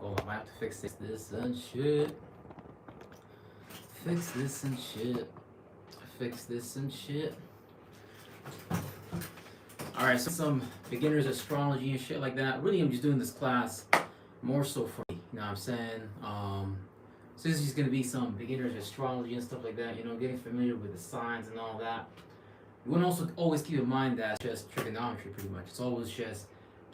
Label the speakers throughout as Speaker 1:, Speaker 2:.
Speaker 1: hold on, I have to fix this and shit. Fix this and shit. Fix this and shit. Alright, so some beginners astrology and shit like that. Really, I'm just doing this class more so for me. You know what I'm saying? So this is just gonna be some beginners astrology and stuff like that. You know, getting familiar with the signs and all that. You want to also always keep in mind that it's just trigonometry, pretty much. It's always just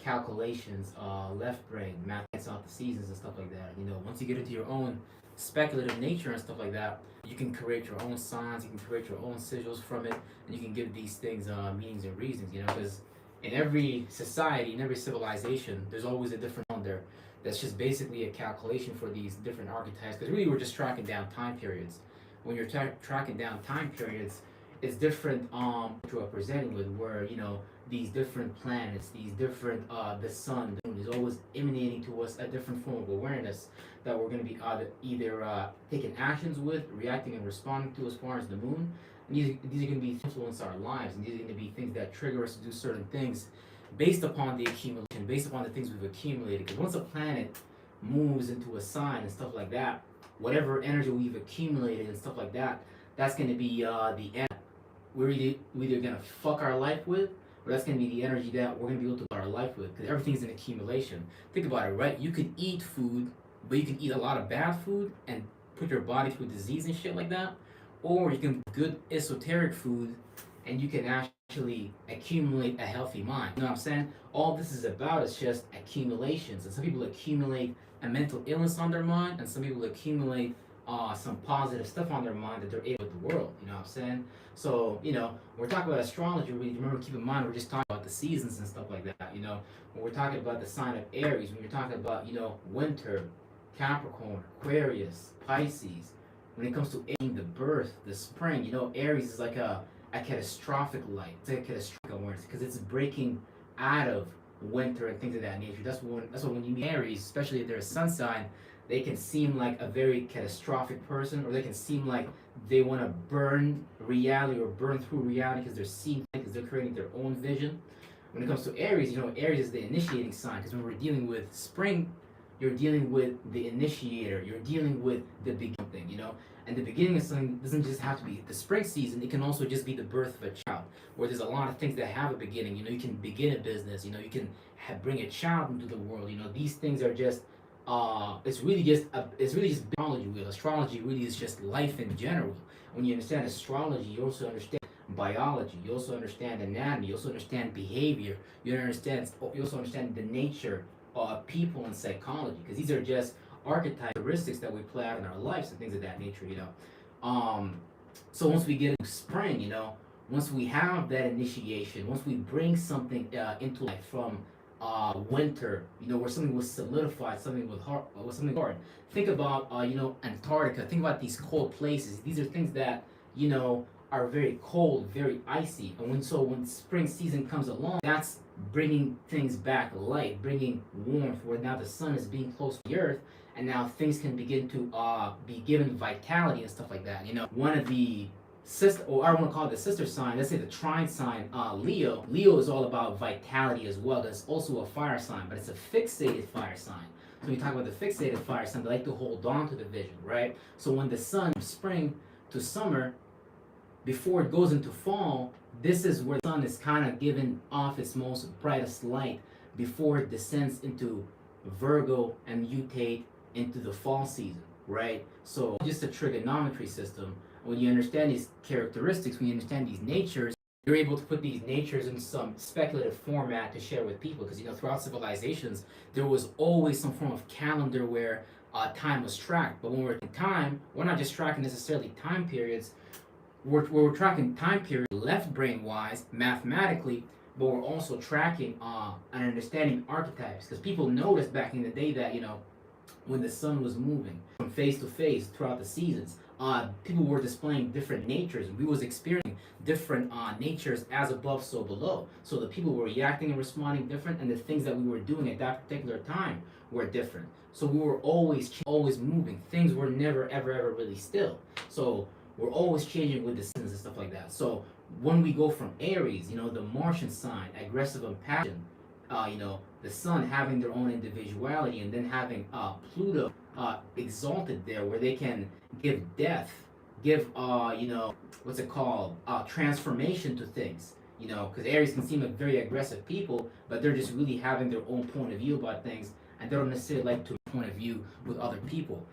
Speaker 1: calculations, left brain, mathematics out the seasons and stuff like that. You know, once you get into your own speculative nature and stuff like that, you can create your own signs, you can create your own sigils from it, and you can give these things meanings and reasons. You know, because in every society, in every civilization, there's always a different one there. That's just basically a calculation for these different archetypes. Because really, we're just tracking down time periods. When you're tracking down time periods, it's different to representing with where, you know, these different planets, these different the sun, the moon is always emanating to us a different form of awareness that we're going to be either taking actions with, reacting and responding to as far as the moon. And these are going to be influence our lives, and these are going to be things that trigger us to do certain things based upon the accumulation, based upon the things we've accumulated. Because once a planet moves into a sign and stuff like that, whatever energy we've accumulated and stuff like that, that's going to be the end. We're either gonna fuck our life with, or that's gonna be the energy that we're gonna be able to fuck our life with, because everything's an accumulation. Think about it, right? You can eat food, but you can eat a lot of bad food and put your body through disease and shit like that, or you can good esoteric food and you can actually accumulate a healthy mind. You know what I'm saying? All this is about is just accumulations, and some people accumulate a mental illness on their mind, and some people accumulate some positive stuff on their mind that they're able with the world. You know what I'm saying? So, you know, when we're talking about astrology, remember, keep in mind, we're just talking about the seasons and stuff like that. You know, when we're talking about the sign of Aries, when you're talking about, you know, winter, Capricorn, Aquarius, Pisces, when it comes to the birth, the spring, you know, Aries is like a catastrophic light. It's like a catastrophic awareness because it's breaking out of winter and things of that nature. That's when you meet Aries, especially if they're a sun sign, they can seem like a very catastrophic person, or they can seem like they want to burn reality or burn through reality because they're seeing things, because they're creating their own vision. When it comes to Aries, you know, Aries is the initiating sign, because when we're dealing with spring, you're dealing with the initiator, you're dealing with the beginning thing, you know. And the beginning of something doesn't just have to be the spring season, it can also just be the birth of a child, where there's a lot of things that have a beginning. You know, you can begin a business, you know, you can bring a child into the world. You know, these things are just it's really just biology. Astrology really is just life in general. When you understand astrology, you also understand biology, you also understand anatomy, you also understand behavior, you also understand the nature of people and psychology, because these are just archetypes, characteristics that we play out in our lives and things of that nature, you know. So once we get into spring, you know, once we have that initiation, once we bring something into life from winter, you know, where something was solidified, something was hard. Think about, you know, Antarctica. Think about these cold places. These are things that, you know, are very cold, very icy. And when spring season comes along, that's bringing things back light, bringing warmth, where now the sun is being close to the earth, and now things can begin to be given vitality and stuff like that. You know, one of the sister, or I want to call it the sister sign, let's say the trine sign, Leo. Leo is all about vitality as well. That's also a fire sign, but it's a fixated fire sign. So when you talk about the fixated fire sign, they like to hold on to the vision, right? So when the sun, from spring to summer, before it goes into fall, this is where the sun is kind of giving off its most brightest light before it descends into Virgo and mutate into the fall season, right? So just a trigonometry system. When you understand these characteristics, when you understand these natures, you're able to put these natures in some speculative format to share with people. Because, you know, throughout civilizations, there was always some form of calendar where time was tracked. But when we're in time, we're not just tracking necessarily time periods. We're tracking time periods left brain wise, mathematically, but we're also tracking and understanding archetypes. Because people noticed back in the day that, you know, when the sun was moving from phase to phase throughout the seasons, people were displaying different natures. We was experiencing different natures, as above, so below. So the people were reacting and responding different, and the things that we were doing at that particular time were different. So we were always moving. Things were never, ever really still. So we're always changing with the seasons and stuff like that. So when we go from Aries, you know, the Martian sign, aggressive and passion, you know, the sun having their own individuality, and then having Pluto exalted there, where they can give death, give what's it called, transformation to things. Because Aries can seem like very aggressive people, but they're just really having their own point of view about things, and they don't necessarily like to point of view with other people.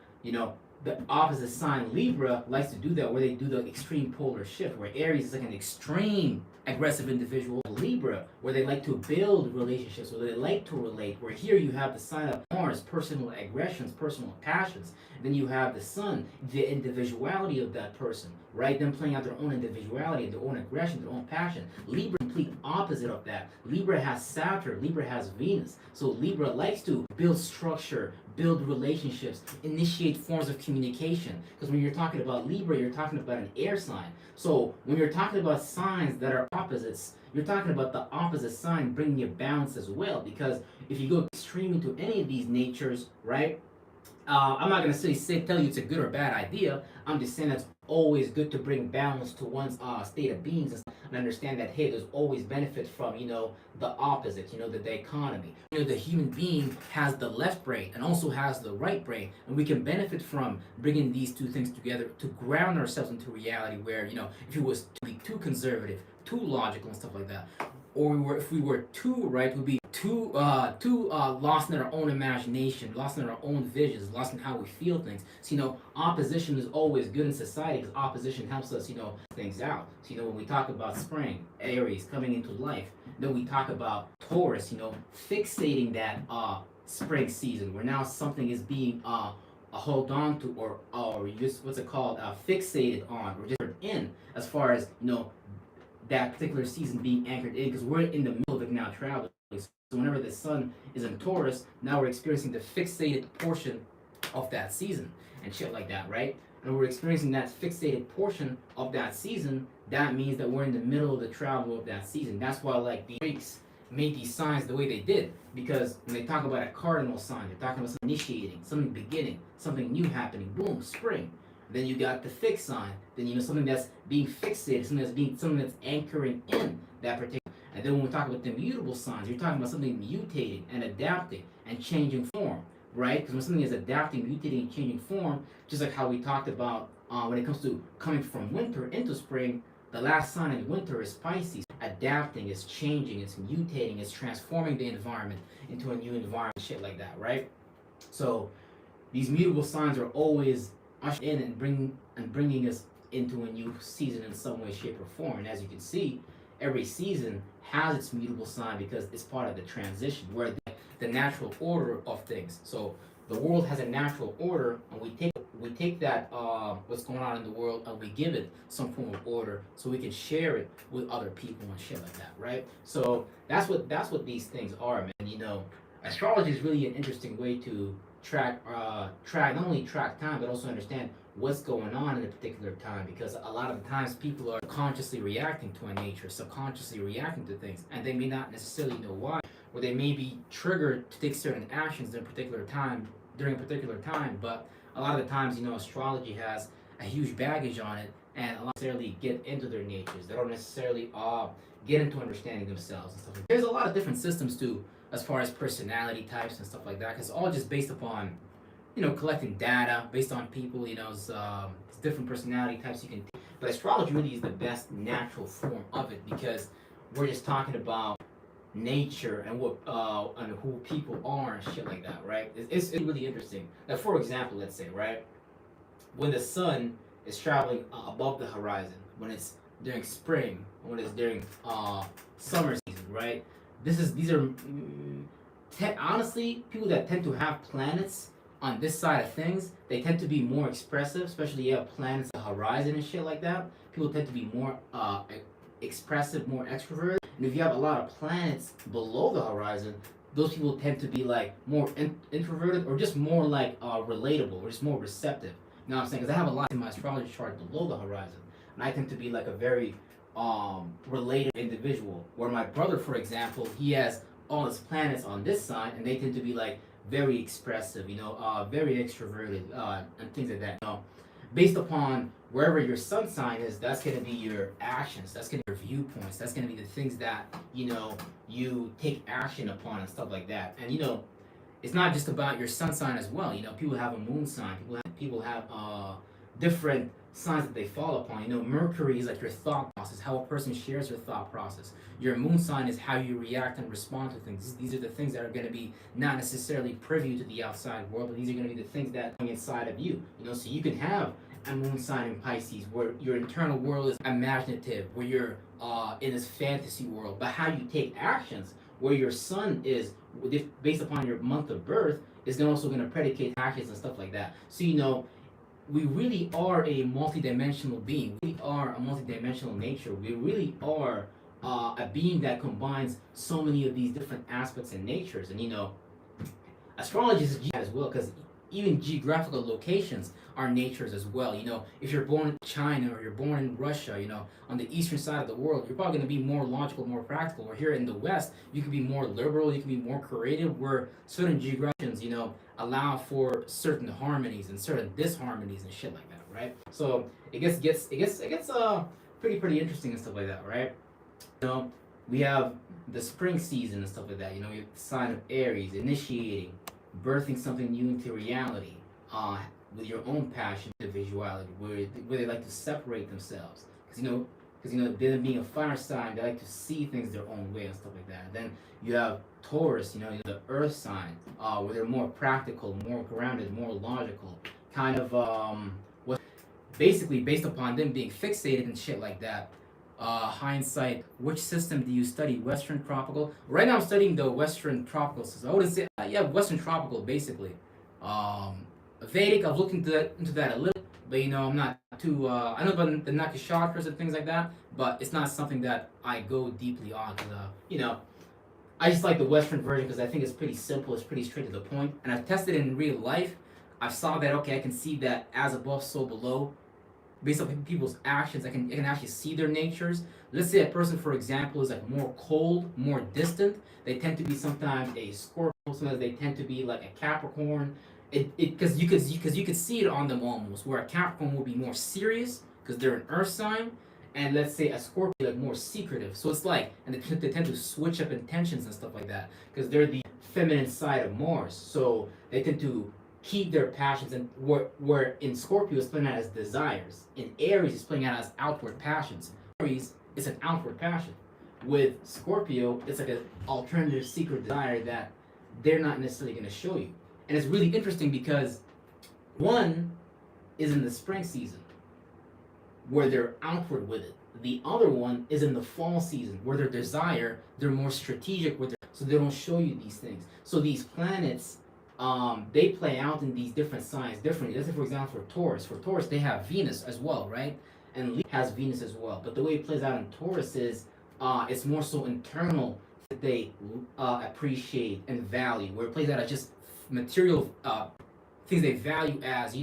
Speaker 1: The opposite sign Libra likes to do that, where they do the extreme polar shift, where Aries is like an extreme aggressive individual. Libra, where they like to build relationships, where they like to relate, where here you have the sign of Mars, personal aggressions, personal passions, and then you have the Sun, the individuality of that person, right? Them playing out their own individuality, their own aggression, their own passion. Libra, complete opposite of that. Libra has Saturn, Libra has Venus, so Libra likes to build structure, build relationships, initiate forms of communication. Because when you're talking about Libra, you're talking about an air sign. So when you're talking about signs that are opposites, you're talking about the opposite sign bringing you balance as well. Because if you go extreme into any of these natures, right? I'm not going to tell you it's a good or bad idea. I'm just saying that's always good to bring balance to one's state of beings, and understand that, hey, there's always benefit from, the opposite, the dichotomy. The human being has the left brain and also has the right brain, and we can benefit from bringing these two things together to ground ourselves into reality, where, if it was to be too conservative, too logical and stuff like that, or if we were too right, we'd be too lost in our own imagination, lost in our own visions, lost in how we feel things. So, opposition is always good in society, because opposition helps us, things out. So, when we talk about spring, Aries coming into life, then we talk about Taurus, fixating that spring season, where now something is being hold on to, or just what's it called, fixated on, or just in, as far as that particular season being anchored in, because we're in the middle of it now traveling. So whenever the sun is in Taurus, now we're experiencing the fixated portion of that season and shit like that, right? And we're experiencing that fixated portion of that season. That means that we're in the middle of the travel of that season. That's why, like, the Greeks made these signs the way they did, because when they talk about a cardinal sign, they're talking about something initiating, something beginning, something new happening. Boom, spring. Then you got the fixed sign. Then something that's being fixated, something that's anchoring in that particular. And then when we talk about the mutable signs, you're talking about something mutating and adapting and changing form, right? Because when something is adapting, mutating, and changing form, just like how we talked about when it comes to coming from winter into spring, the last sign in winter is Pisces. Adapting, it's changing, it's mutating, it's transforming the environment into a new environment, shit like that, right? So these mutable signs are always ushered in and bringing us into a new season in some way, shape, or form. And as you can see, every season has its mutable sign, because it's part of the transition, where the natural order of things. So the world has a natural order, and we take that what's going on in the world, and we give it some form of order, so we can share it with other people and shit like that, right? So that's what these things are, man. Astrology is really an interesting way to track not only track time, but also understand what's going on in a particular time, because a lot of the times people are consciously reacting to a nature, subconsciously reacting to things, and they may not necessarily know why, or they may be triggered to take certain actions during a particular time, but a lot of the times, astrology has a huge baggage on it, and a lot necessarily get into their natures. They don't necessarily get into understanding themselves and stuff like that. There's a lot of different systems too, as far as personality types and stuff like that, because it's all just based upon collecting data based on people. It's different personality types you can take. But astrology really is the best natural form of it, because we're just talking about nature and what and who people are and shit like that, right? It's really interesting. Like, for example, let's say, right, when the sun is traveling above the horizon, when it's during spring, when it's during summer season, right? These are honestly, people that tend to have planets on this side of things, they tend to be more expressive, especially you have planets on the horizon and shit like that. People tend to be more expressive, more extroverted. And if you have a lot of planets below the horizon, those people tend to be like more introverted, or just more like relatable, or just more receptive. You know what I'm saying? Because I have a lot in my astrology chart below the horizon, and I tend to be like a very related individual. Where my brother, for example, he has all his planets on this side, and they tend to be like very expressive, very extroverted, and things like that. based upon wherever your sun sign is, that's going to be your actions. That's going to be your viewpoints. That's going to be the things that, you take action upon and stuff like that. And, it's not just about your sun sign as well. People have a moon sign. People have different signs that they fall upon. Mercury is like your thought process, how a person shares their thought process. Your moon sign is how you react and respond to things. These are the things that are going to be not necessarily privy to the outside world, but these are going to be the things that are inside of you. So you can have a moon sign in Pisces where your internal world is imaginative, where you're in this fantasy world, but how you take actions, where your sun is based upon your month of birth, is also going to predicate actions and stuff like that. So we really are a multidimensional being. We are a multidimensional nature. We really are a being that combines so many of these different aspects and natures. And astrology is as well, because even geographical locations are natures as well. If you're born in China or you're born in Russia, on the eastern side of the world, you're probably going to be more logical, more practical. Or here in the West, you can be more liberal, you can be more creative, where certain geographies, allow for certain harmonies and certain disharmonies and shit like that, right? So it gets pretty interesting and stuff like that, right? We have the spring season and stuff like that. You have the sign of Aries, initiating, birthing something new into reality, with your own passion, individuality, where they like to separate themselves, because them being a fire sign, they like to see things their own way and stuff like that. And then you have Taurus, the earth sign, where they're more practical, more grounded, more logical, kind of what basically based upon them being fixated and shit like that. Hindsight, which system do you study? Western tropical? Right now I'm studying the Western tropical system. I would say, Western tropical basically. Vedic, I've looked into that a little, but I'm not too, I know about the nakshatras and things like that, but it's not something that I go deeply on, because, I just like the Western version because I think it's pretty simple, it's pretty straight to the point, and I've tested it in real life. I've saw that, okay, I can see that as above, so below. Based on people's actions, I can actually see their natures. Let's say a person, for example, is like more cold, more distant. They tend to be sometimes a Scorpio, sometimes they tend to be like a Capricorn. Because you could see it on them almost. Where a Capricorn will be more serious because they're an Earth sign, and let's say a Scorpio like more secretive. So it's like, and they tend to switch up intentions and stuff like that because they're the feminine side of Mars. So they tend to keep their passions, and where in Scorpio it's playing out as desires. In Aries it's playing out as outward passions. Aries is an outward passion. With Scorpio, it's like an alternative secret desire that they're not necessarily going to show you. And it's really interesting because one is in the spring season where they're outward with it. The other one is in the fall season where their desire, they're more strategic with it, so they don't show you these things. So these planets, they play out in these different signs differently. Let's say, for example, for Taurus. For Taurus, they have Venus as well, right? And Leo has Venus as well. But the way it plays out in Taurus is it's more so internal that they appreciate and value, where it plays out as just material things they value as,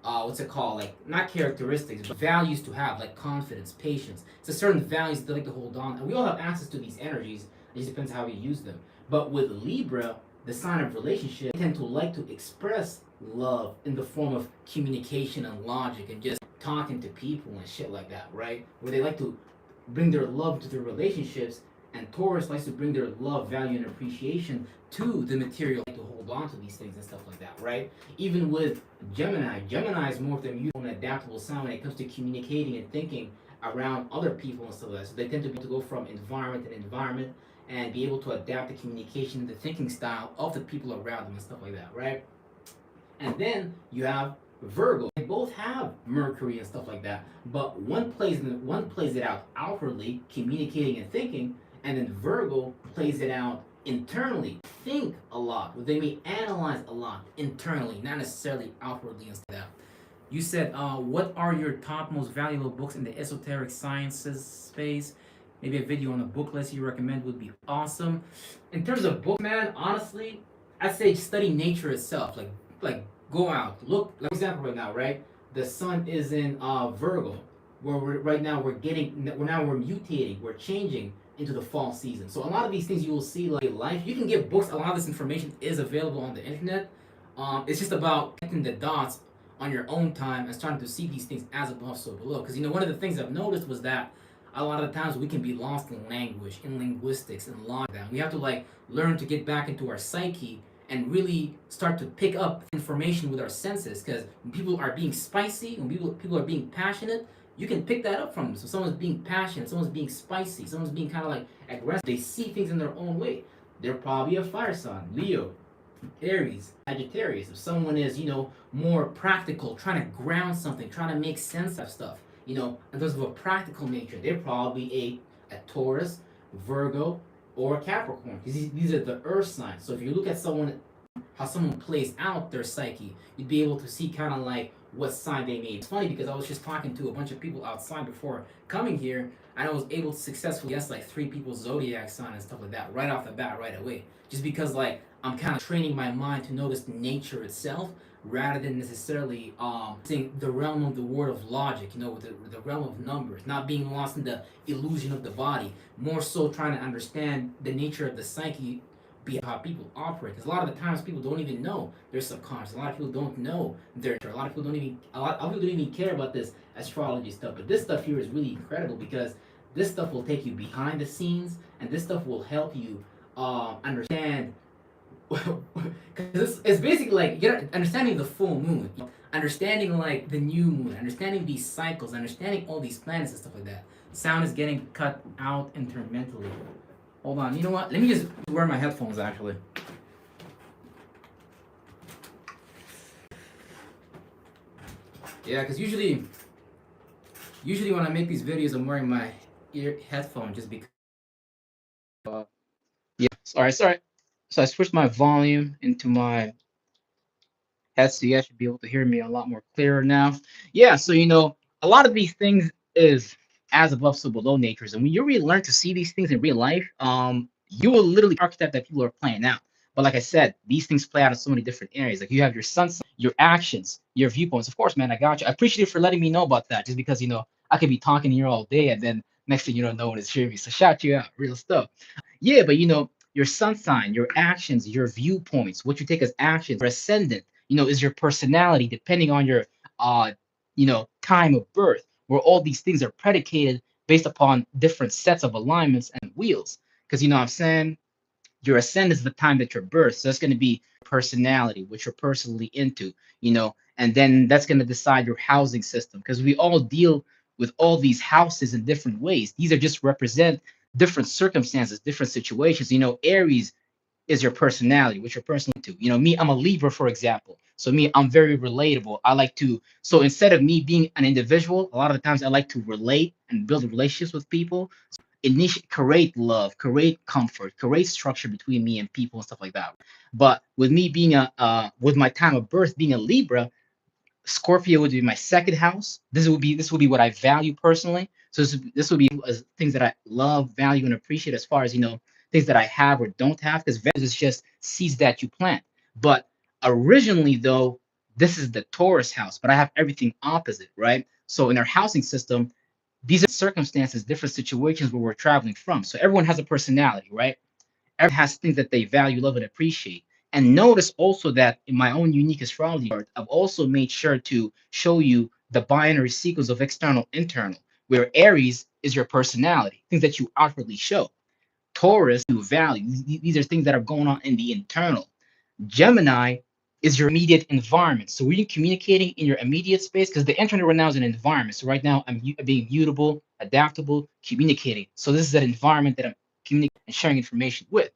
Speaker 1: what's it called? Like, not characteristics, but values to have, like confidence, patience. It's a certain values that they like to hold on. And we all have access to these energies. It just depends how we use them. But with Libra, the sign of relationship, they tend to like to express love in the form of communication and logic and just talking to people and shit like that, right? Where they like to bring their love to their relationships, and Taurus likes to bring their love, value, and appreciation to the material, like to hold on to these things and stuff like that, right? Even with Gemini is more of them useful and adaptable sign when it comes to communicating and thinking around other people and stuff like that. So they tend to be able to go from environment to environment and be able to adapt the communication and the thinking style of the people around them and stuff like that, right? And then you have Virgo. They both have Mercury and stuff like that, but one plays it out outwardly, communicating and thinking, and then Virgo plays it out internally. Think a lot. They may analyze a lot internally, not necessarily outwardly and stuff like that. You said, what are your top most valuable books in the esoteric sciences space? Maybe a video on a book list you recommend would be awesome. In terms of books, man, honestly, I'd say study nature itself. Like go out, look. Like example, right now, right? The sun is in Virgo, where we're mutating, we're changing into the fall season. So a lot of these things you will see like in life. You can get books. A lot of this information is available on the internet. It's just about connecting the dots on your own time and starting to see these things as above, so below. Because one of the things I've noticed was that a lot of the times we can be lost in language, in linguistics, and lockdown. We have to like learn to get back into our psyche and really start to pick up information with our senses. Because when people are being spicy, when people are being passionate, you can pick that up from them. So someone's being passionate, someone's being spicy, someone's being kind of like aggressive. They see things in their own way. They're probably a fire sign, Leo, Aries, Sagittarius. If someone is, more practical, trying to ground something, trying to make sense of stuff, in terms of a practical nature, they're probably a Taurus, Virgo, or a Capricorn. Because these are the earth signs. So if you look at someone, how someone plays out their psyche, you'd be able to see kind of like what sign they made. It's funny because I was just talking to a bunch of people outside before coming here, and I was able to successfully guess like three people's zodiac sign and stuff like that right off the bat, right away. Just because like I'm kind of training my mind to notice nature itself rather than necessarily seeing the realm of the word of logic, with the realm of numbers, not being lost in the illusion of the body, more so trying to understand the nature of the psyche be how people operate. Because a lot of the times people don't even know their subconscious. A lot of people don't know their. A lot of people don't even. A lot of people don't even care about this astrology stuff. But this stuff here is really incredible because this stuff will take you behind the scenes, and this stuff will help you understand. Because it's basically like understanding the full moon, understanding like the new moon, understanding these cycles, understanding all these planets and stuff like that. Sound is getting cut out intermittently. Hold on. You know what? Let me just wear my headphones actually. Yeah, because usually when I make these videos, I'm wearing my ear headphone just because. Yeah. Sorry. So I switched my volume into my headset. So you guys should be able to hear me a lot more clearer now. Yeah. So a lot of these things is as above, so below natures, and when you really learn to see these things in real life, you will literally archetype that people are playing out. But like I said, these things play out in so many different areas. Like you have your sun, your actions, your viewpoints. Of course, man, I got you. I appreciate you for letting me know about that. Just because I could be talking here all day, and then next thing you know, no one is hearing me. So shout you out, real stuff. Yeah, but your sun sign, your actions, your viewpoints, what you take as actions, your ascendant, is your personality depending on your time of birth, where all these things are predicated based upon different sets of alignments and wheels. Because what I'm saying, your ascendant is the time that you're birthed. So that's going to be personality, which you're personally into, and then that's going to decide your housing system. Because we all deal with all these houses in different ways. These are just represent different circumstances, different situations. Aries is your personality, what you're personally to. Me, I'm a Libra, for example. So me, I'm very relatable. I like to. So instead of me being an individual, a lot of the times I like to relate and build relationships with people. Initiate, create love, create comfort, create structure between me and people and stuff like that. But with me being with my time of birth being a Libra, Scorpio would be my second house. This would be what I value personally. So this would be things that I love, value, and appreciate as far as things that I have or don't have. Because Venus is just seeds that you plant. But originally, though, this is the Taurus house, but I have everything opposite, right? So in our housing system, these are circumstances, different situations where we're traveling from. So everyone has a personality, right? Everyone has things that they value, love, and appreciate. And notice also that in my own unique astrology chart, I've also made sure to show you the binary sequence of external, internal, where Aries is your personality, things that you outwardly show. Taurus, you value. These are things that are going on in the internal. Gemini is your immediate environment. So when you're communicating in your immediate space, because the internet right now is an environment. So right now I'm being mutable, adaptable, communicating. So this is an environment that I'm communicating and sharing information with.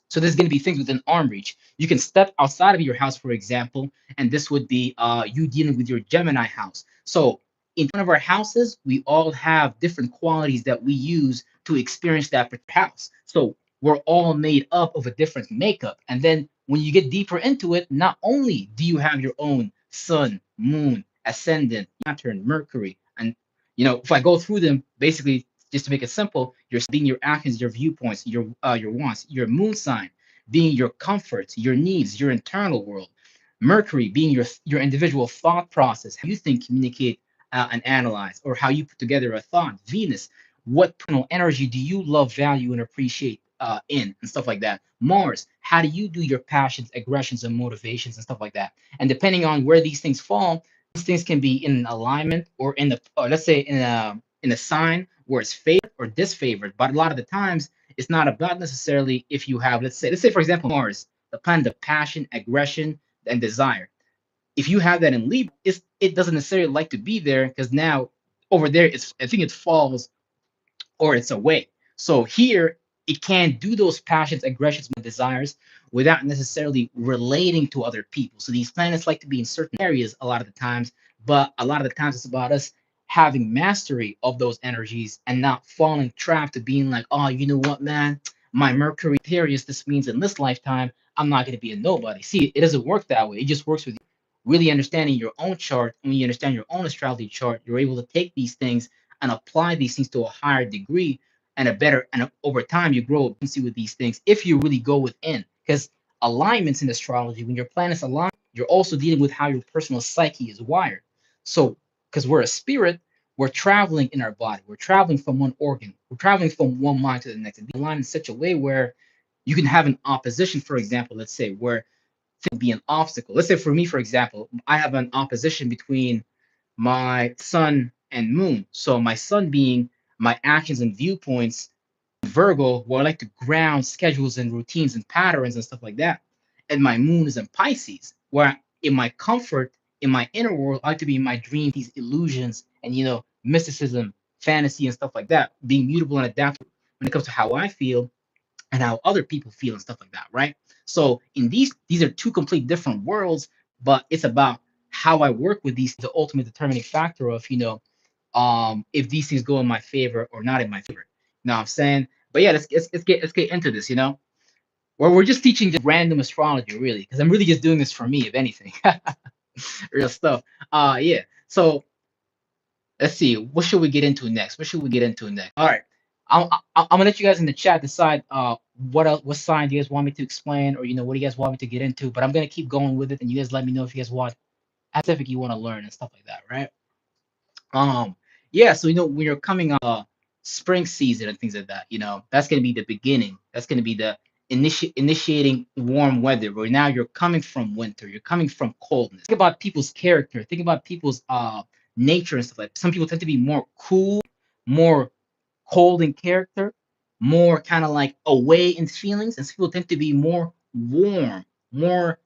Speaker 1: So there's going to be things within arm reach. You can step outside of your house, for example, and this would be you dealing with your Gemini house. So in one of our houses, we all have different qualities that we use to experience that particular house. So we're all made up of a different makeup. And then when you get deeper into it, not only do you have your own sun, moon, ascendant, Saturn, Mercury, and if I go through them, basically just to make it simple, your being your actions, your viewpoints, your wants, your moon sign being your comforts, your needs, your internal world. Mercury being your individual thought process, how you think, communicate, and analyze, or how you put together a thought. Venus, what personal energy do you love, value, and appreciate in, and stuff like that. Mars, how do you do your passions, aggressions, and motivations, and stuff like that. And depending on where these things fall,
Speaker 2: things can be in an alignment or in the, or let's say in a sign where it's favored or disfavored. But a lot of the times, it's not about necessarily if you have, let's say for example, Mars, the planet of passion, aggression, and desire. If you have that in Libra, it doesn't necessarily like to be there because now over there, I think it falls or it's away. So here, it can do those passions, aggressions, and desires without necessarily relating to other people. So these planets like to be in certain areas a lot of the times, but a lot of the times it's about us having mastery of those energies and not falling trapped to being like, oh, you know what, man, my Mercury Aquarius, this means in this lifetime, I'm not going to be a nobody. See, it doesn't work that way. It just works with really understanding your own chart. And when you understand your own astrology chart, you're able to take these things and apply these things to a higher degree and a better, and over time you grow a with these things if you really go within. Because alignments in astrology, when your planets align, you're also dealing with how your personal psyche is wired. So because we're a spirit, we're traveling in our body, we're traveling from one organ, we're traveling from one mind to the next, and align in such a way where you can have an opposition, for example, let's say where be an obstacle. Let's say for me, for example, I have an opposition between my sun and moon. So my sun being my actions and viewpoints, Virgo, where I like to ground schedules and routines and patterns and stuff like that. And my moon is in Pisces, where in my comfort, in my inner world, I like to be in my dreams, these illusions and mysticism, fantasy and stuff like that, being mutable and adaptable when it comes to how I feel and how other people feel and stuff like that, right? So in these are two complete different worlds, but it's about how I work with these, the ultimate determining factor of if these things go in my favor or not in my favor. You know what I'm saying? But yeah, let's get into this. Where we're just teaching just random astrology, really, because I'm really just doing this for me, if anything, real stuff. Yeah. So let's see, what should we get into next? What should we get into next? All right. I'm gonna let you guys in the chat decide what else, what sign do you guys want me to explain, or what do you guys want me to get into. But I'm gonna keep going with it, and you guys let me know if you guys want specific you want to learn and stuff like that, right? Um, yeah, so when you're coming spring season and things like that, that's gonna be the beginning. That's gonna be the initiating warm weather where now you're coming from winter, you're coming from coldness. Think about people's character, think about people's nature and stuff like that. Some people tend to be more cool, more cold in character, more kind of like away in feelings, and some people tend to be more warm, more,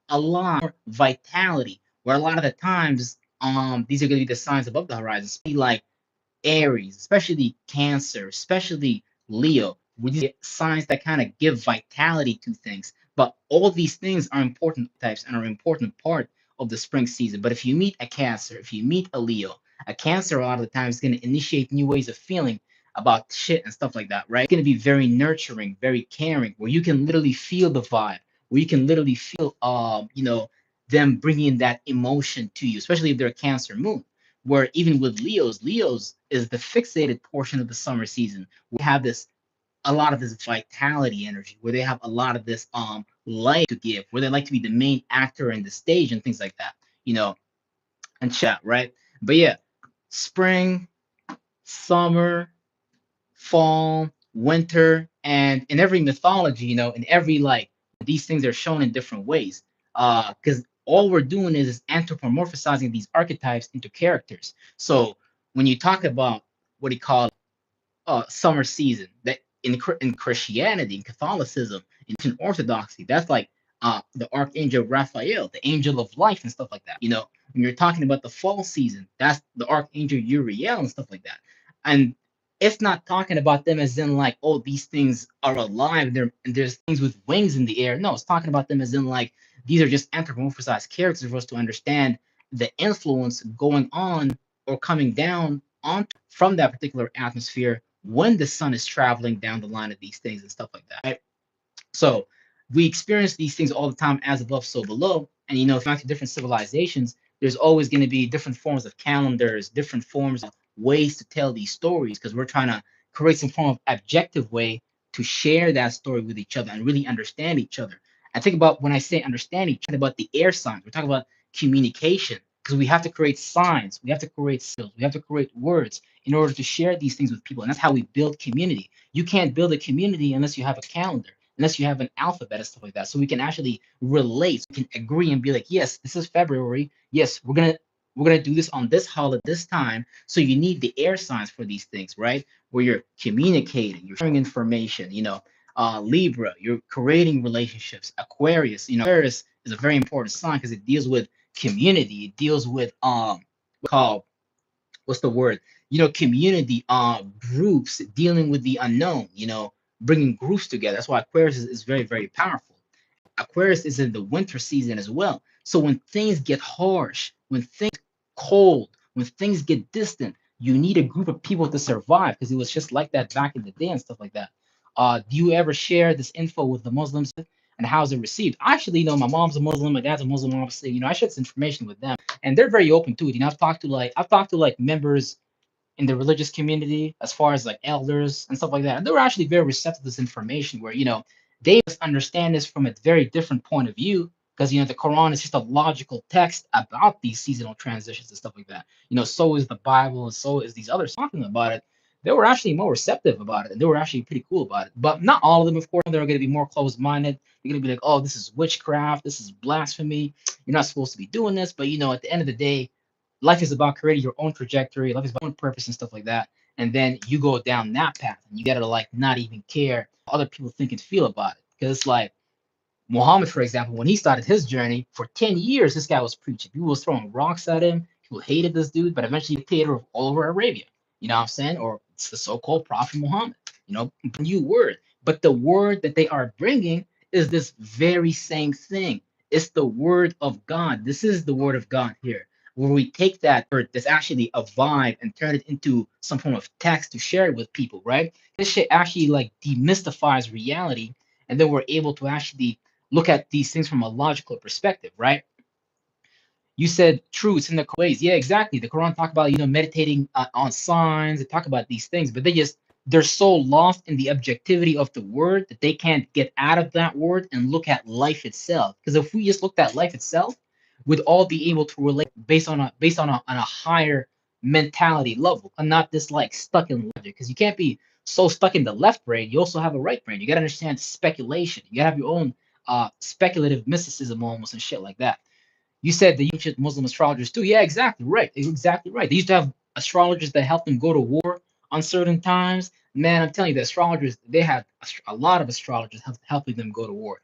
Speaker 2: alive, more vitality. Where a lot of the times, these are going to be the signs above the horizon, especially like Aries, especially Cancer, especially Leo, with these signs that kind of give vitality to things. But all these things are important types and are an important part of the spring season. But if you meet a Cancer, if you meet a Leo, a Cancer a lot of the time is going to initiate new ways of feeling about shit and stuff like that, right? It's going to be very nurturing, very caring, where you can literally feel the vibe, where you can literally feel, them bringing that emotion to you, especially if they're a Cancer moon. Where even with Leos is the fixated portion of the summer season. We have this a lot of this vitality energy, where they have a lot of this life to give, where they like to be the main actor in the stage and things like that, you know, and chat, right? But yeah, spring, summer, fall, winter, and in every mythology, in every like these things are shown in different ways. Because all we're doing is anthropomorphizing these archetypes into characters. So when you talk about what do you call summer season, that in Christianity, in Catholicism, in Orthodoxy, that's like the Archangel Raphael, the angel of life and stuff like that. When you're talking about the fall season, that's the Archangel Uriel and stuff like that. And it's not talking about them as in like, oh, these things are alive. There's things with wings in the air. No, it's talking about them as in like these are just anthropomorphized characters for us to understand the influence going on or coming down on from that particular atmosphere when the sun is traveling down the line of these things and stuff like that. Right? So we experience these things all the time, as above, so below. And if you go to different civilizations, there's always going to be different forms of calendars, different forms of ways to tell these stories, because we're trying to create some form of objective way to share that story with each other and really understand each other. And think about when I say understand each other, about the air signs. We're talking about communication, because we have to create signs, we have to create symbols, we have to create words in order to share these things with people. And that's how we build community. You can't build a community unless you have a calendar, unless you have an alphabet and stuff like that. So we can actually relate, we can agree and be like, yes, this is February. Yes, we're gonna we're gonna do this on this holiday this time. So you need the air signs for these things, right? Where you're communicating, you're sharing information. Libra, you're creating relationships. Aquarius, Aquarius is a very important sign because it deals with community. It deals with called what's the word? Community groups dealing with the unknown. Bringing groups together. That's why Aquarius is very very powerful. Aquarius is in the winter season as well. So when things get harsh, when things cold, when things get distant, you need a group of people to survive because it was just like that back in the day and stuff like that. Do you ever share this info with the Muslims and how's it received? Actually, my mom's a Muslim, my dad's a Muslim, obviously. I share this information with them and they're very open to it. I've talked to like members in the religious community as far as like elders and stuff like that. And they were actually very receptive to this information where, they must understand this from a very different point of view because, the Quran is just a logical text about these seasonal transitions and stuff like that. So is the Bible and so is these others talking about it. They were actually more receptive about it and they were actually pretty cool about it. But not all of them, of course, they're going to be more closed minded. They're going to be like, oh, this is witchcraft. This is blasphemy. You're not supposed to be doing this. But, at the end of the day, life is about creating your own trajectory, life is about your own purpose and stuff like that. And then you go down that path and you gotta like not even care what other people think and feel about it. Because like Muhammad, for example, when he started his journey, for 10 years, this guy was preaching. People was throwing rocks at him. People hated this dude, but eventually he dictator of all over Arabia. You know what I'm saying? Or it's the so-called Prophet Muhammad, new word. But the word that they are bringing is this very same thing. It's the word of God. This is the word of God here, where we take that word that's actually a vibe and turn it into some form of text to share it with people, right? This shit actually like demystifies reality, and then we're able to actually look at these things from a logical perspective, right? You said truths in the ways. Yeah, exactly. The Quran talk about meditating on signs. They talk about these things, but they're so lost in the objectivity of the word that they can't get out of that word and look at life itself. Because if we just looked at life itself, we'd all be able to relate based on a higher mentality level, and not this like stuck in logic. Because you can't be so stuck in the left brain. You also have a right brain. You gotta understand speculation. You gotta have your own speculative mysticism almost and shit like that. You said the ancient Muslim astrologers too. Yeah, exactly right. Exactly right. They used to have astrologers that helped them go to war on certain times. Man, I'm telling you, the astrologers they had a lot of astrologers helping them go to war.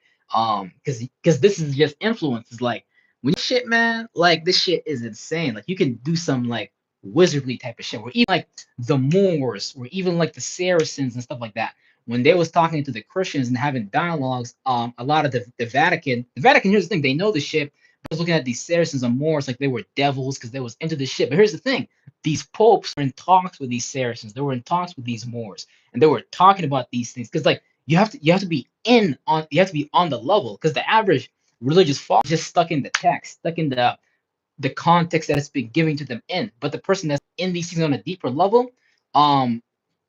Speaker 2: Because this is just influences. Like when shit, man, like this shit is insane. Like you can do some like wizardly type of shit. Where even like the Moors, or even like the Saracens and stuff like that. When they was talking to the Christians and having dialogues, a lot of the Vatican. Here's the thing: they know the shit. I was looking at these Saracens and Moors like they were devils because they was into this shit. But here's the thing: these popes were in talks with these Saracens. They were in talks with these Moors, and they were talking about these things because like you have to be on the level because the average religious follower is just stuck in the text, stuck in the context that it's been giving to them in. But the person that's in these things on a deeper level, um,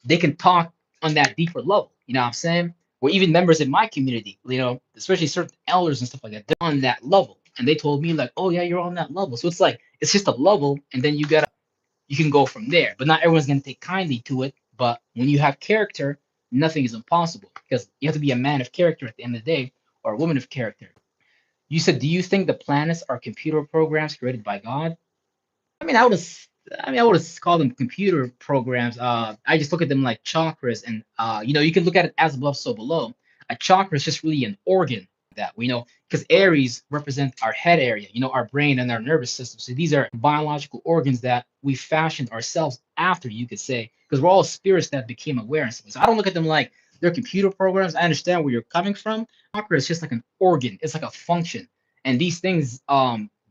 Speaker 2: they can talk on that deeper level. You know what I'm saying? Or even members in my community, especially certain elders and stuff like that, they're on that level. And they told me like, oh yeah, you're on that level. So it's like it's just a level, and then you can go from there. But not everyone's gonna take kindly to it. But when you have character, nothing is impossible because you have to be a man of character at the end of the day, or a woman of character. You said, do you think the planets are computer programs created by God? I mean, I would have. I would have called them computer programs. I just look at them like chakras, and you can look at it as above, so below. A chakra is just really an organ that we know, because Aries represents our head area, our brain and our nervous system. So these are biological organs that we fashioned ourselves after, you could say, because we're all spirits that became aware. And stuff. So I don't look at them like they're computer programs. I understand where you're coming from. Chakra is just like an organ. It's like a function, and these things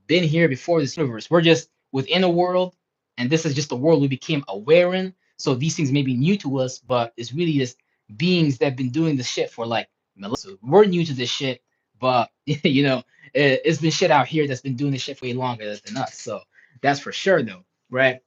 Speaker 2: been here before this universe. We're just within a world, and this is just the world we became aware in. So these things may be new to us, but it's really just beings that have been doing this shit for like millennia. So we're new to this shit, but it's been shit out here that's been doing this shit for way longer than us. So that's for sure, though, right?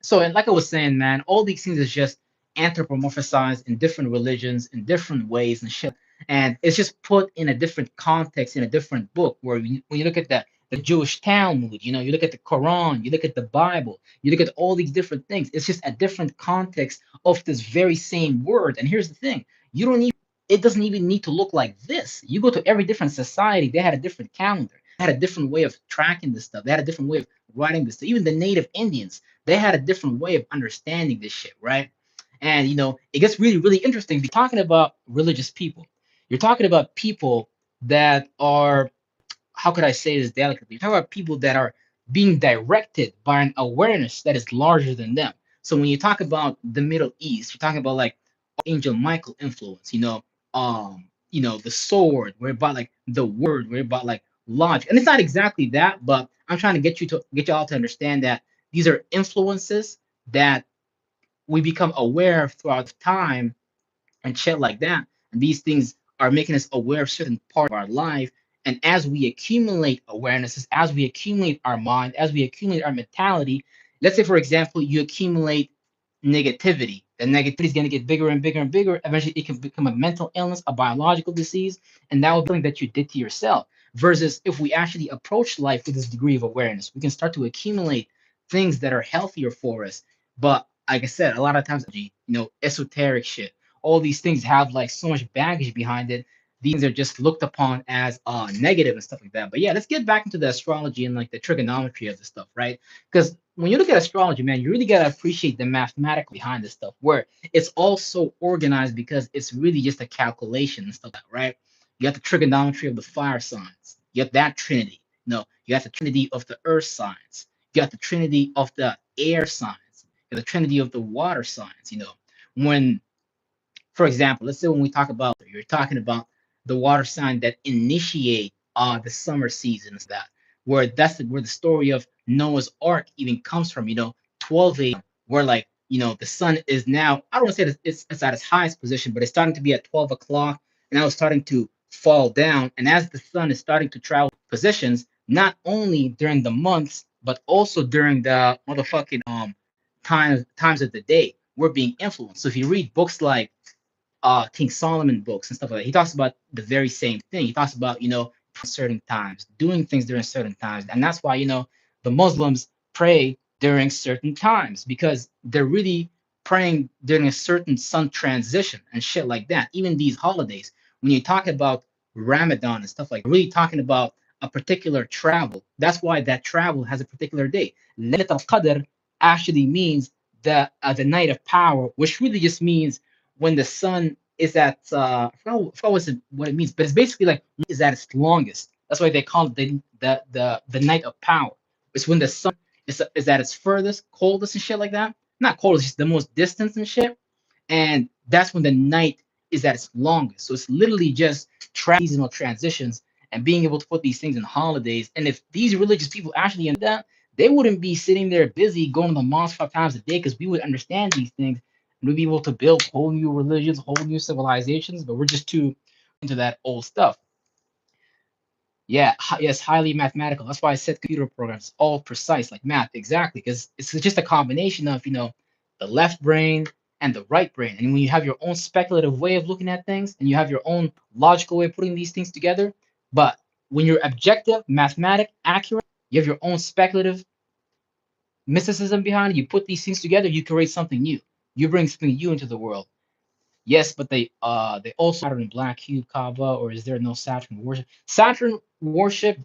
Speaker 2: So, and like I was saying, man, all these things is just anthropomorphized in different religions in different ways and shit, and it's just put in a different context in a different book. Where when you look at the Jewish Talmud, you look at the Quran, you look at the Bible, you look at all these different things. It's just a different context of this very same word. And here's the thing: you don't even it doesn't even need to look like this. You go to every different society; they had a different calendar. had a different way of tracking this stuff. They had a different way of writing this stuff. Even the native Indians, they had a different way of understanding this shit, right? And it gets really, really interesting. Talking about religious people. You're talking about people that are, how could I say this delicately? You're talking about people that are being directed by an awareness that is larger than them. So when you talk about the Middle East, you're talking about like Angel Michael influence, the sword, we're about like the word, we're about like logic. And it's not exactly that, but I'm trying to get y'all to understand that these are influences that we become aware of throughout time and shit like that. And these things are making us aware of certain part of our life. And as we accumulate awarenesses, as we accumulate our mind, as we accumulate our mentality, let's say, for example, you accumulate negativity. The negativity is going to get bigger and bigger and bigger. Eventually, it can become a mental illness, a biological disease, and that will be something that you did to yourself. Versus if we actually approach life with this degree of awareness, we can start to accumulate things that are healthier for us. But like I said, a lot of times, esoteric shit, all these things have like so much baggage behind it. These things are just looked upon as negative and stuff like that. But yeah, let's get back into the astrology and like the trigonometry of the stuff, right? Because when you look at astrology, man, you really gotta appreciate the mathematical behind this stuff, where it's all so organized because it's really just a calculation and stuff like that, right? You got the trigonometry of the fire signs. You got that trinity. No, you got the trinity of the earth signs. You got the trinity of the air signs. You got the trinity of the water signs. When, for example, let's say when we talk about, you're talking about the water sign that initiate the summer seasons, that where where the story of Noah's Ark even comes from. 12 a.m., where like the sun is now, I don't want to say that it's at its highest position, but it's starting to be at 12 o'clock, and now it's starting to fall down. And as the sun is starting to travel positions, not only during the months but also during the motherfucking times of the day, we're being influenced. So if you read books like King Solomon books and stuff like that, he talks about the very same thing. He talks about certain times, doing things during certain times, and that's why the Muslims pray during certain times, because they're really praying during a certain sun transition and shit like that. Even these holidays, when you talk about Ramadan and stuff like that, really talking about a particular travel. That's why that travel has a particular day. Laylat al-Qadr actually means the night of power, which really just means when the sun is at I forgot what it means, but it's basically like is at its longest. That's why they call it the night of power. It's when the sun is at its furthest, coldest and shit like that. Not coldest, just the most distance and shit. And that's when the night is at its longest. So it's literally just seasonal transitions and being able to put these things in holidays. And if these religious people actually understood that, they wouldn't be sitting there busy going to the mosque 5 times a day, because we would understand these things and we'd be able to build whole new religions, whole new civilizations. But we're just too into that old stuff. Yeah, yes, highly mathematical. That's why I said computer programs, all precise, like math, exactly, because it's just a combination of, the left brain and the right brain. And when you have your own speculative way of looking at things and you have your own logical way of putting these things together, but when you're objective, mathematic, accurate, you have your own speculative mysticism behind it, you put these things together, you create something new. You bring something new into the world. Yes, but they also Saturn Black Cube Kaaba, or is there no Saturn worship? Saturn worship,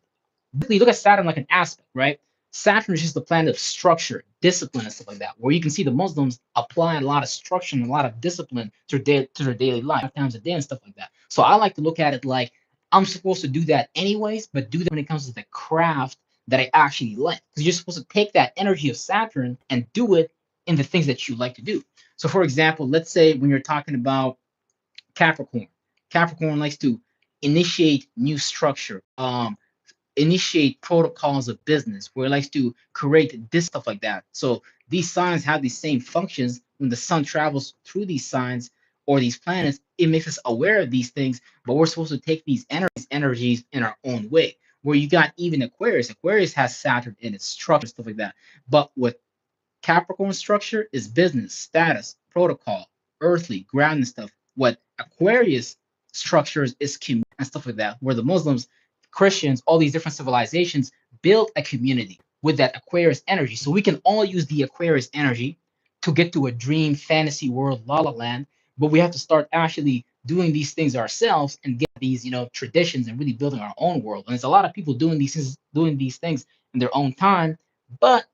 Speaker 2: you look at Saturn like an aspect, right? Saturn is just the planet of structure, discipline, and stuff like that, where you can see the Muslims apply a lot of structure and a lot of discipline to their daily life, 5 times a day and stuff like that. So I like to look at it like I'm supposed to do that anyways, but do that when it comes to the craft that I actually like. Because you're supposed to take that energy of Saturn and do it in the things that you like to do. So, for example, let's say when you're talking about Capricorn, Capricorn likes to initiate new structure, initiate protocols of business, where it likes to create this stuff like that. So these signs have these same functions. When the sun travels through these signs or these planets, it makes us aware of these things, but we're supposed to take these energies in our own way. Where you got even Aquarius. Aquarius has Saturn in its structure, stuff like that. But with Capricorn structure is business, status, protocol, earthly, ground and stuff. What Aquarius structures is community and stuff like that, where the Muslims, Christians, all these different civilizations build a community with that Aquarius energy. So we can all use the Aquarius energy to get to a dream fantasy world, la la land, but we have to start actually doing these things ourselves and get these, traditions and really building our own world. And there's a lot of people doing these things in their own time, but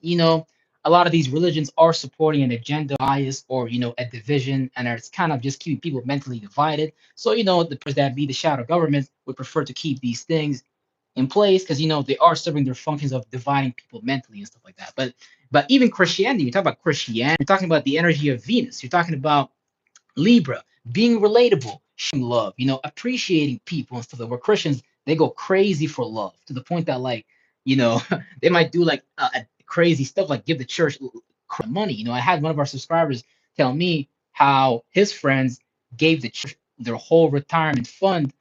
Speaker 2: a lot of these religions are supporting an agenda bias or a division, and it's kind of just keeping people mentally divided. So the powers that be, the shadow government, would prefer to keep these things in place because they are serving their functions of dividing people mentally and stuff like that. But even Christianity, you talk about Christianity, you're talking about the energy of Venus, you're talking about Libra, being relatable, showing love, appreciating people and stuff. Like where Christians, they go crazy for love to the point that you know, they might do like crazy stuff like give the church money. I had one of our subscribers tell me how his friends gave the church their whole retirement fund.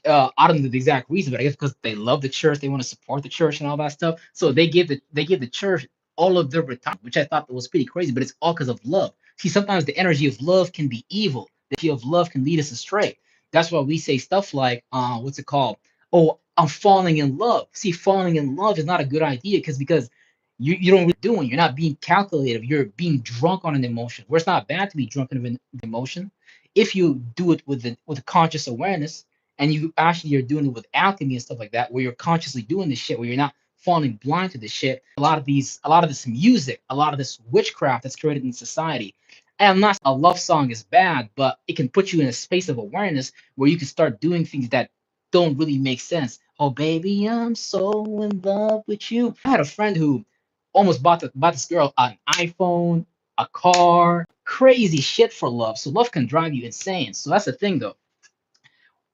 Speaker 2: I don't know the exact reason, but I guess because they love the church, they want to support the church and all that stuff. So they give the church all of their retirement, which I thought was pretty crazy. But it's all because of love. See, sometimes the energy of love can be evil. The energy of love can lead us astray. That's why we say stuff like, what's it called? Oh, I'm falling in love. See, falling in love is not a good idea because you don't really doing. You're not being calculative. You're being drunk on an emotion. Where it's not bad to be drunk on an emotion if you do it with a conscious awareness, and you actually are doing it with alchemy and stuff like that, where you're consciously doing this shit, where you're not falling blind to this shit. A lot of this music, a lot of this witchcraft that's created in society. And I'm not a love song is bad, but it can put you in a space of awareness where you can start doing things that don't really make sense. Oh baby, I'm so in love with you. I had a friend who almost bought this girl an iPhone, a car, crazy shit for love. So love can drive you insane. So that's the thing though.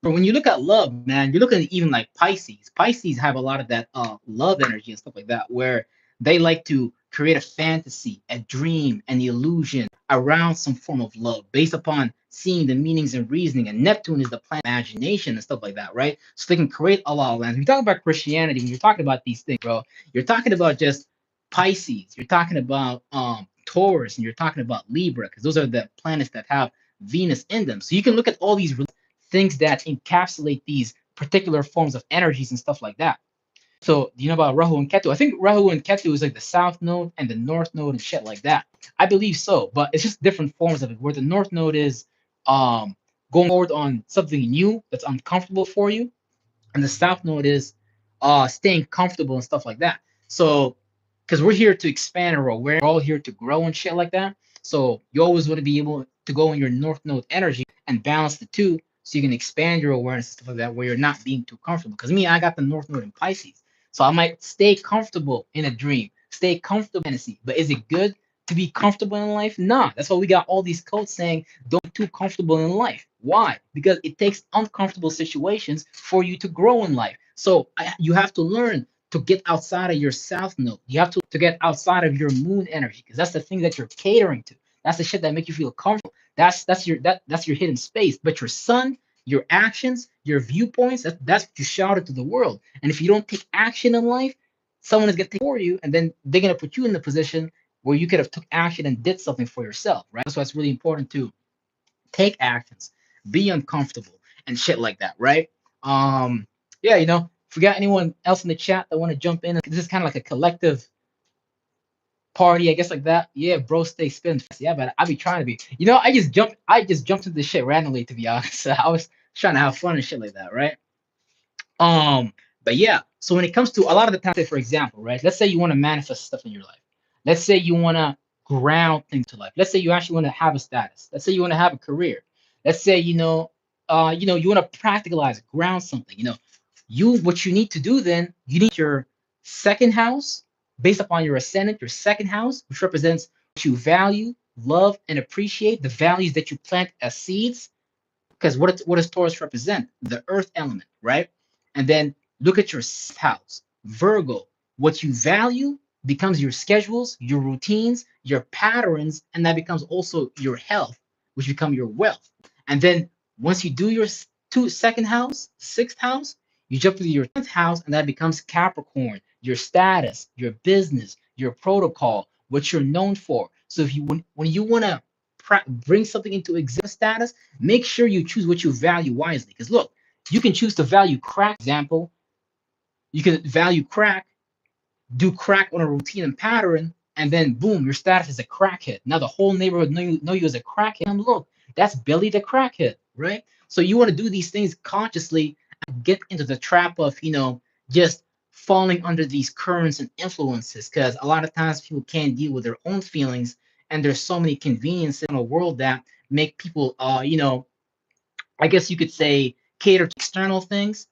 Speaker 2: But when you look at love, man, you're looking at even like Pisces. Pisces have a lot of that love energy and stuff like that, where they like to create a fantasy, a dream, an illusion around some form of love based upon seeing the meanings and reasoning. And Neptune is the planet of imagination and stuff like that, right? So they can create a lot of land. When you talk about Christianity, when you're talking about these things, bro, you're talking about just Pisces, you're talking about Taurus, and you're talking about Libra, because those are the planets that have Venus in them. So you can look at all these things that encapsulate these particular forms of energies and stuff like that. So, do you know about Rahu and Ketu? I think Rahu and Ketu is like the south node and the north node and shit like that. I believe so, but it's just different forms of it. Where the north node is going forward on something new that's uncomfortable for you, and the south node is staying comfortable and stuff like that. So because we're here to expand our awareness, we're all here to grow and shit like that. So you always want to be able to go in your north node energy and balance the two so you can expand your awareness and stuff like that where you're not being too comfortable. Because me, I got the north node in Pisces. So I might stay comfortable in a dream, stay comfortable in fantasy. But is it good to be comfortable in life? Nah. That's why we got all these codes saying don't be too comfortable in life. Why? Because it takes uncomfortable situations for you to grow in life. So you have to learn to get outside of your south node. You have to get outside of your moon energy because that's the thing that you're catering to. That's the shit that make you feel comfortable. That's your hidden space. But your sun, your actions, your viewpoints, that's what you shouted to the world. And if you don't take action in life, someone is gonna take for you, and then they're gonna put you in the position where you could have took action and did something for yourself, right? That's why it's really important to take actions, be uncomfortable, and shit like that, right? Yeah, if we got anyone else in the chat that want to jump in, this is kind of like a collective party, I guess, like that. Yeah, bro, stay spin. Yeah, but I be trying to be. I just jumped into this shit randomly, to be honest. I was trying to have fun and shit like that, right? Um, but yeah, so when it comes to a lot of the time, say for example, right? Let's say you want to manifest stuff in your life. Let's say you want to ground things to life. Let's say you actually want to have a status. Let's say you want to have a career. Let's say you want to practicalize, ground something. What you need to do then, you need your second house based upon your ascendant, your second house, which represents what you value, love, and appreciate, the values that you plant as seeds, because what does Taurus represent? The earth element, right? And then look at your sixth house, Virgo. What you value becomes your schedules, your routines, your patterns, and that becomes also your health, which become your wealth. And then once you do your second house, sixth house, you jump to your 10th house, and that becomes Capricorn, your status, your business, your protocol, what you're known for. So if you when you want to bring something into existence status, make sure you choose what you value wisely. Because look, you can choose to value crack. For example, you can value crack, do crack on a routine and pattern, and then boom, your status is a crackhead. Now the whole neighborhood know you as a crackhead. And look, that's Billy the crackhead. right? So you want to do these things consciously and get into the trap of, just falling under these currents and influences, because a lot of times people can't deal with their own feelings, and there's so many conveniences in a world that make people, I guess you could say, cater to external things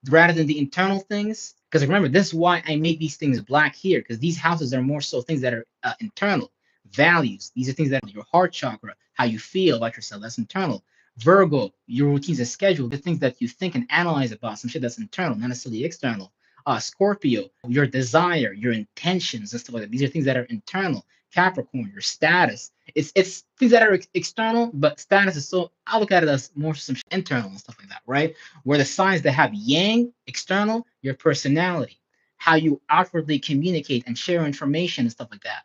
Speaker 2: rather than the internal things. Because remember, this is why I make these things black here, because these houses are more so things that are internal values. These are things that are your heart chakra, how you feel about yourself. That's internal. Virgo, your routines and schedule, the things that you think and analyze about, some shit that's internal, not necessarily external. Scorpio, your desire, your intentions, and stuff like that. These are things that are internal. Capricorn, your status. It's things that are external, but status is so, I look at it as more some internal and stuff like that, right? Where the signs that have yang, external, your personality, how you outwardly communicate and share information and stuff like that.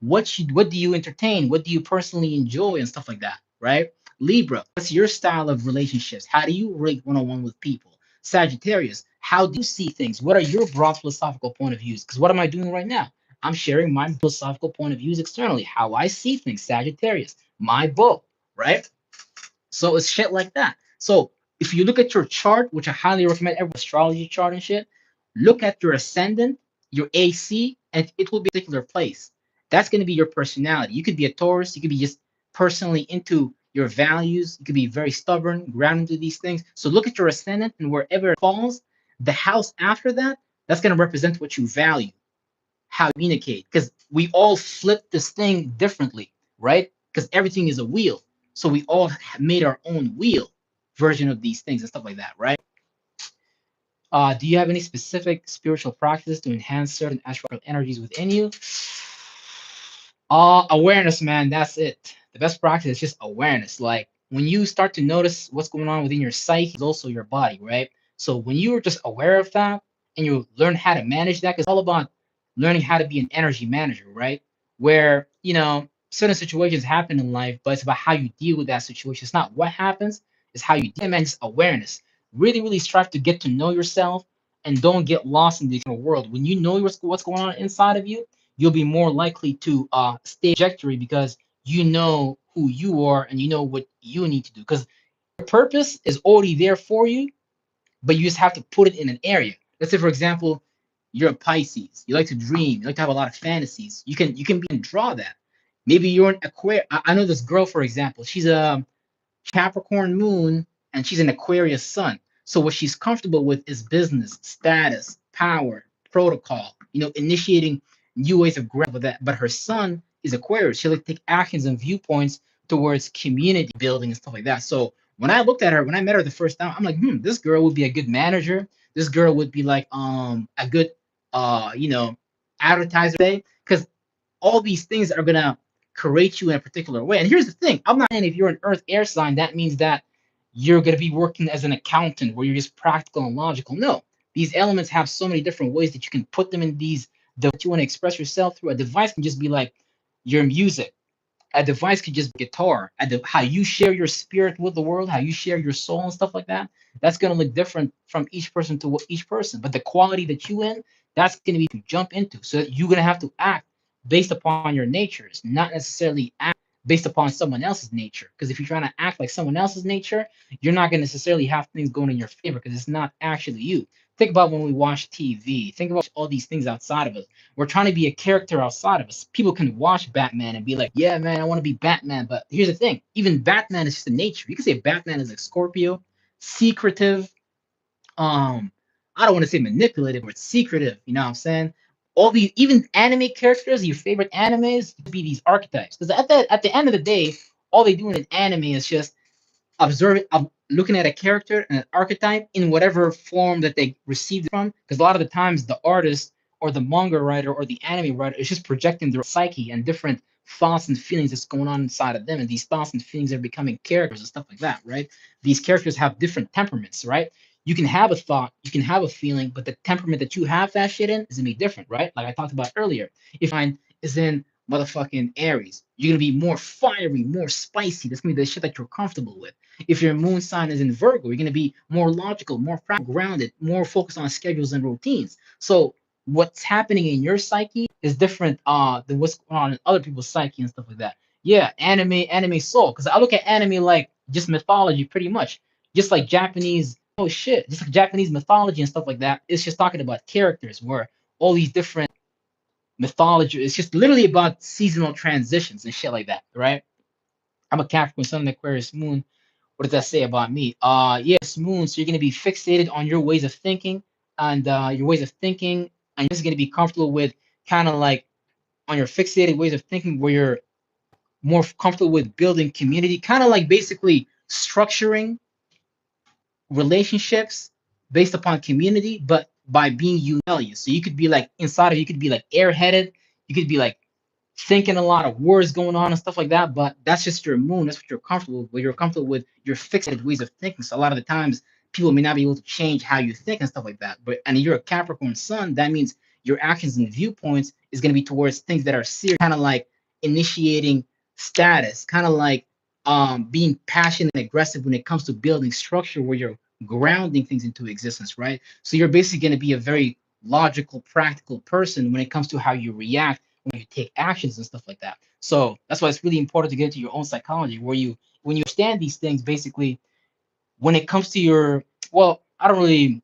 Speaker 2: What do you entertain? What do you personally enjoy and stuff like that, right? Libra, what's your style of relationships? How do you relate one-on-one with people? Sagittarius, how do you see things? What are your broad philosophical point of views? Because what am I doing right now? I'm sharing my philosophical point of views externally, how I see things. Sagittarius, my book, right? So it's shit like that. So if you look at your chart, which I highly recommend every astrology chart and shit, look at your ascendant, your AC, and it will be a particular place. That's going to be your personality. You could be a Taurus. You could be just personally into your values. You could be very stubborn, grounded to these things. So look at your ascendant, and wherever it falls, the house after that, that's going to represent what you value, how you communicate, because we all flip this thing differently, right? Because everything is a wheel, so we all made our own wheel version of these things and stuff like that, right? Do you have any specific spiritual practices to enhance certain astral energies within you? Awareness, man. That's it. The best practice is just awareness. Like when you start to notice what's going on within your psyche, is also your body, right? So when you're just aware of that and you learn how to manage that, because it's all about learning how to be an energy manager, right? Where, certain situations happen in life, but it's about how you deal with that situation. It's not what happens, it's how you deal, man. Just awareness. Really, really strive to get to know yourself and don't get lost in the external world. When you know what's going on inside of you, you'll be more likely to stay trajectory, because you know who you are and you know what you need to do. Because your purpose is already there for you, but you just have to put it in an area. Let's say, for example, you're a Pisces. You like to dream. You like to have a lot of fantasies. You can be and draw that. Maybe you're an Aquarius. I know this girl, for example. She's a Capricorn moon, and she's an Aquarius sun. So what she's comfortable with is business, status, power, protocol, initiating new ways of growth with that. But her sun is Aquarius. She'll like take actions and viewpoints towards community building and stuff like that. So when I looked at her, when I met her the first time, I'm like, this girl would be a good manager. This girl would be like a good advertiser, because all these things are gonna create you in a particular way. And here's the thing: I'm not saying if you're an Earth air sign, that means that you're gonna be working as an accountant where you're just practical and logical. No, these elements have so many different ways that you can put them in these. That you want to express yourself through. A device can just be like your music. A device could just be guitar. How you share your spirit with the world, how you share your soul and stuff like that, that's going to look different from each person to each person. But the quality that you in, that's going to be to jump into. So you're going to have to act based upon your natures, not necessarily act based upon someone else's nature. Because if you're trying to act like someone else's nature, you're not going to necessarily have things going in your favor, because it's not actually you. Think about when we watch TV. Think about all these things outside of us. We're trying to be a character outside of us. People can watch Batman and be like, yeah, man, I want to be Batman. But here's the thing: even Batman is just a nature. You can say Batman is like Scorpio, secretive. I don't want to say manipulative, but secretive. You know what I'm saying? All these, even anime characters, your favorite animes, be these archetypes. Because at the end of the day, all they do in an anime is just observing, looking at a character and an archetype in whatever form that they received it from. Because a lot of the times, the artist or the manga writer or the anime writer is just projecting their psyche and different thoughts and feelings that's going on inside of them. And these thoughts and feelings are becoming characters and stuff like that, right? These characters have different temperaments, right? You can have a thought, you can have a feeling, but the temperament that you have that shit in is gonna be different, right? Like I talked about earlier. If mine is in motherfucking Aries, you're gonna be more fiery, more spicy. That's gonna be the shit that you're comfortable with. If your moon sign is in Virgo, you're going to be more logical, more grounded, more focused on schedules and routines. So what's happening in your psyche is different than what's going on in other people's psyche and stuff like that. Yeah, anime soul. Because I look at anime like just mythology, pretty much, just like Japanese. Oh shit, just like Japanese mythology and stuff like that. It's just talking about characters where all these different mythology. It's just literally about seasonal transitions and shit like that, right? I'm a Capricorn Sun and Aquarius Moon. What does that say about me? Yes, Moon. So you're gonna be fixated on your ways of thinking and your ways of thinking, and you're just gonna be comfortable with kind of like on your fixated ways of thinking, where you're more comfortable with building community, kind of like basically structuring relationships based upon community, but by being unique. So you could be like inside of you could be like airheaded, you could be like thinking a lot of words going on and stuff like that, but that's just your moon. That's what you're comfortable with. You're comfortable with your fixated ways of thinking. So a lot of the times people may not be able to change how you think and stuff like that. But and you're a Capricorn sun, that means your actions and viewpoints is going to be towards things that are serious, kind of like initiating status, kind of like being passionate and aggressive when it comes to building structure where you're grounding things into existence, right? So you're basically going to be a very logical, practical person when it comes to how you react when you take actions and stuff like that. So that's why it's really important to get into your own psychology, where you when you understand these things, basically when it comes to your well, I don't really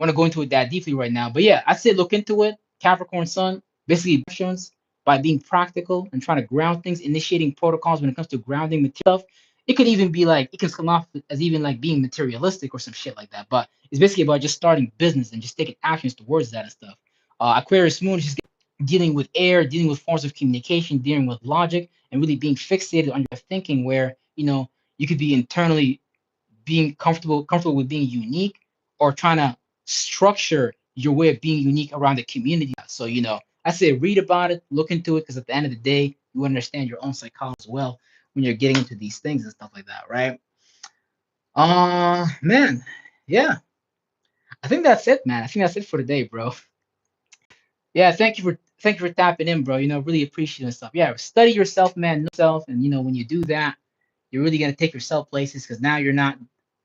Speaker 2: want to go into it that deeply right now. But yeah, I say look into it. Capricorn Sun, basically actions by being practical and trying to ground things, initiating protocols when it comes to grounding material stuff. It could even be like it can come off as even like being materialistic or some shit like that. But it's basically about just starting business and just taking actions towards that and stuff. Aquarius Moon is just dealing with air, dealing with forms of communication, dealing with logic, and really being fixated on your thinking where, you could be internally being comfortable with being unique or trying to structure your way of being unique around the community. So, I say read about it, look into it, because at the end of the day, you understand your own psychology as well when you're getting into these things and stuff like that, right? Man, yeah, I think that's it, man. I think that's it for today, bro. Yeah, thank you for tapping in, bro. Really appreciate it and stuff. Yeah, study yourself, man, know yourself, and when you do that, you're really gonna take yourself places because now you're not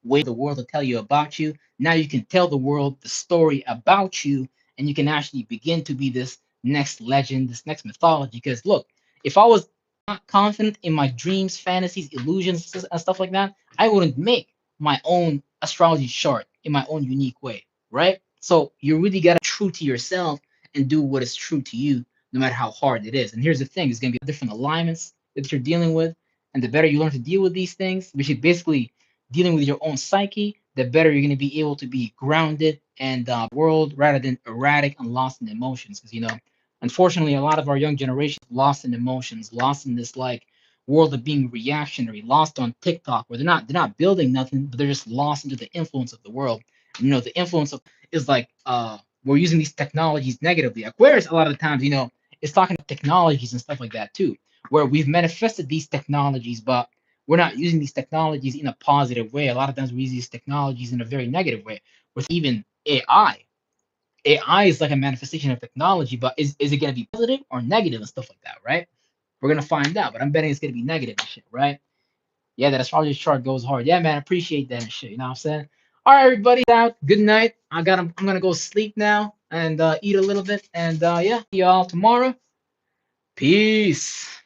Speaker 2: waiting for the world to tell you about you. Now you can tell the world the story about you, and you can actually begin to be this next legend, this next mythology. Because look, if I was not confident in my dreams, fantasies, illusions, and stuff like that, I wouldn't make my own astrology chart in my own unique way, right? So you really gotta be true to yourself and do what is true to you, no matter how hard it is. And here's the thing: it's gonna be different alignments that you're dealing with, and the better you learn to deal with these things, which is basically dealing with your own psyche, the better you're going to be able to be grounded and world rather than erratic and lost in emotions. Because unfortunately, a lot of our young generation lost in emotions, lost in this like world of being reactionary, lost on TikTok, where they're not building nothing, but they're just lost into the influence of the world. And, the influence of is like we're using these technologies negatively. Aquarius, a lot of the times, it's talking about technologies and stuff like that too, where we've manifested these technologies, but we're not using these technologies in a positive way. A lot of times we use these technologies in a very negative way. With even AI, AI is like a manifestation of technology, but is it going to be positive or negative and stuff like that, right? We're gonna find out, but I'm betting it's gonna be negative and shit, right? Yeah, that astrology chart goes hard. Yeah, man, I appreciate that and shit. You know what I'm saying? All right, everybody, out. Good night. I'm gonna go sleep now and eat a little bit, and yeah, see y'all tomorrow. Peace.